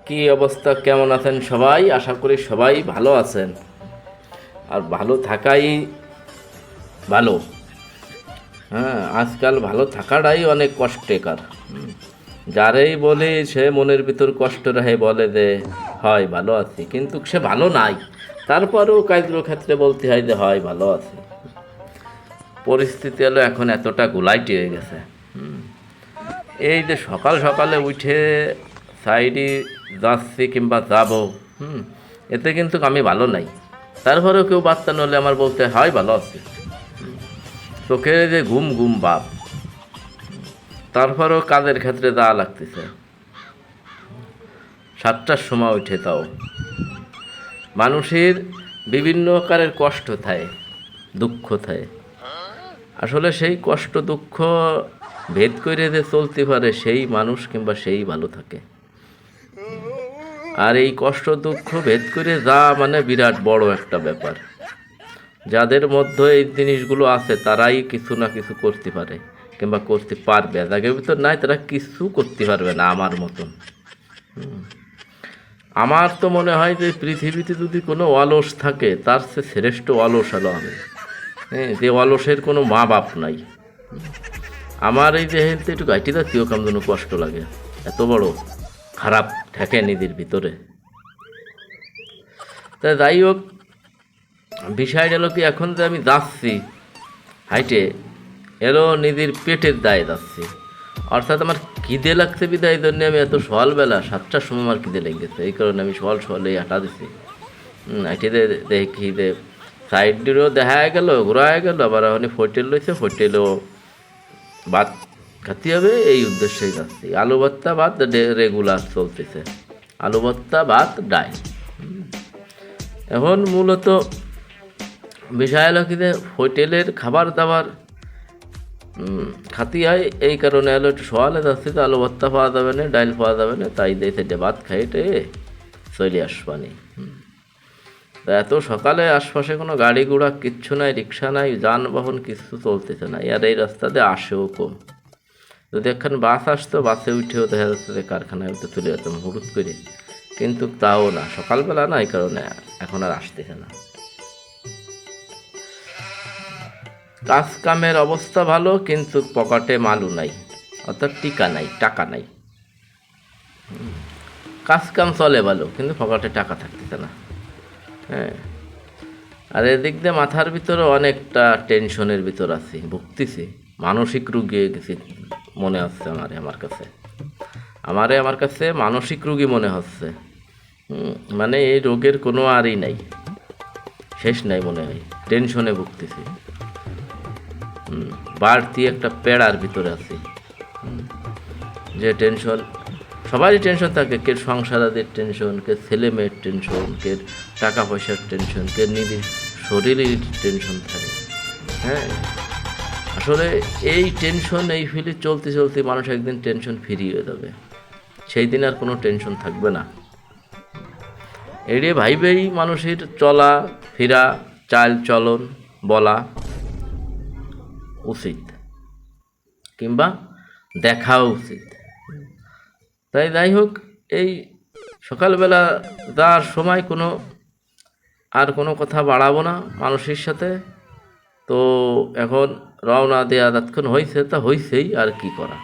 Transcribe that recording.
কি অবস্থা, কেমন আছেন সবাই? আশা করি সবাই ভালো আছেন। আর ভালো থাকাই ভালো। হ্যাঁ, আজকাল ভালো থাকাটাই অনেক কষ্টেকর। যারেই বলি সে মনের ভিতর কষ্ট রাখে, বলে যে হয় ভালো আছি, কিন্তু সে ভালো নাই। তারপরেও কাজগুলোর ক্ষেত্রে বলতে হয় যে হয় ভালো আছে। পরিস্থিতি হলো এখন এতটা গোলাইটি হয়ে গেছে। এই যে সকাল সকালে উঠে সাইডে যাচ্ছি কিংবা যাব, এতে কিন্তু আমি ভালো নাই। তারপরেও কেউ বার্তা নলে আমার বলতে হয় ভালো আছি। চোখে যে ঘুম ঘুম ভাব, তারপরেও কাজের ক্ষেত্রে যাওয়া লাগতেছে 7টার সময় উঠে। তাও মানুষের বিভিন্ন আকারের কষ্ট থাকে, দুঃখ থাকে। আসলে সেই কষ্ট দুঃখ ভেদ করে যে চলতে পারে সেই মানুষ কিংবা সেই ভালো থাকে। আর এই কষ্ট দুঃখ ভেদ করে যা মানে বিরাট বড় একটা ব্যাপার। যাদের মধ্যে এই জিনিসগুলো আছে তারাই কিছু না কিছু করতে পারে কিংবা করতে পারবে। যাদের ভিতর নাই তারা কিছু করতে পারবে না আমার মতন। আমার তো মনে হয় যে পৃথিবীতে যদি কোনো অলস থাকে তার সে শ্রেষ্ঠ অলস হলো আমি। হ্যাঁ, যে অলসের কোনো মা বাপ নাই। আমার এই যে হেলতে একটু গাইটি যাচ্ছিও কেমন যেন কষ্ট লাগে, এত বড় খারাপ ঠেকে নিজের ভিতরে। তা যাই হোক, বিষয় হলো কি, এখন যে আমি যাচ্ছি হাইটে, এলো নিজের পেটের দায়ে যাচ্ছি। অর্থাৎ আমার খিদে লাগছে বিদায় জন্য আমি এত সকালবেলা 7টার সময় আমার খিদে লেগে গেছে, এই কারণে আমি সকালে হাঁটা দিছি। হাইটে দেখি যে সাইড দিয়েও দেখা গেল, ঘোরা হয়ে গেল, আবার ওখানে হোটেল রয়েছে, হোটেলেও ভাত খাতে হবে, এই উদ্দেশ্যেই যাচ্ছি। আলু ভর্তা ভাত রেগুলার চলতেছে, আলু ভর্তা ভাত ডাল। এখন মূলত বিষয় হলো কি যে হোটেলের খাবার দাবার খাতি হয়, এই কারণে হলো একটু সকালে যাচ্ছি তো আলু ভর্তা পাওয়া যাবে না, ডাল পাওয়া যাবে না, তাই দিয়ে সেটা ভাত খাইটে চলে আসবানি। তা এত সকালে আশপাশে কোনো গাড়ি ঘোড়া কিচ্ছু নাই, রিক্সা নাই, যানবাহন কিছু চলতেছে না। আর এই রাস্তাতে আসেও কম। যদি একখান বাস আসতো, বাসে উঠেও দেখা যাচ্ছে যে কারখানায় উঠে চলে যেতাম হুড়ুত করে, কিন্তু তাও না, সকালবেলা না, এই কারণে এখন আর আসতেছে না। কাজ কামের অবস্থা ভালো, কিন্তু পকেটে মালু নাই, অর্থাৎ টিকা নাই, টাকা নাই। কাজ কাম চলে ভালো, কিন্তু পকেটে টাকা থাকতেছে না। হ্যাঁ, আর এদিক দিয়ে মাথার ভিতরে অনেকটা টেনশনের ভিতর আছি, ভুগতেছি, মানসিক রোগী হয়ে গেছি মনে হচ্ছে আমার কাছে মানসিক রোগী মনে হচ্ছে। মানে এই রোগের কোনো আরই নাই, শেষ নাই মনে হয়। টেনশনে ভুগতেছি, বাড়তি একটা পেড়ার ভিতরে আছি। যে টেনশন, সবারই টেনশন থাকে, কে সংসারাদের টেনশন, কে ছেলে মেয়ের টেনশন, কে টাকা পয়সার টেনশন, কে নিজের শরীরের টেনশন থাকে। হ্যাঁ, আসলে এই টেনশন, এই ফিলি চলতে চলতে মানুষ একদিন টেনশন ফ্রি হয়ে যাবে, সেই দিন আর কোনো টেনশন থাকবে না। এড়িয়ে ভাইবেই মানুষের চলা ফেরা, চাল চলন বলা উচিত, কিংবা দেখাও উচিত। তাই যাই হোক, এই সকালবেলা যাওয়ার সময় কোনো কথা বাড়াবো না মানুষের সাথে। তো এখন রওনা দেওয়া যতক্ষণ হয়েছে তা হয়েছেই, আর কি করা।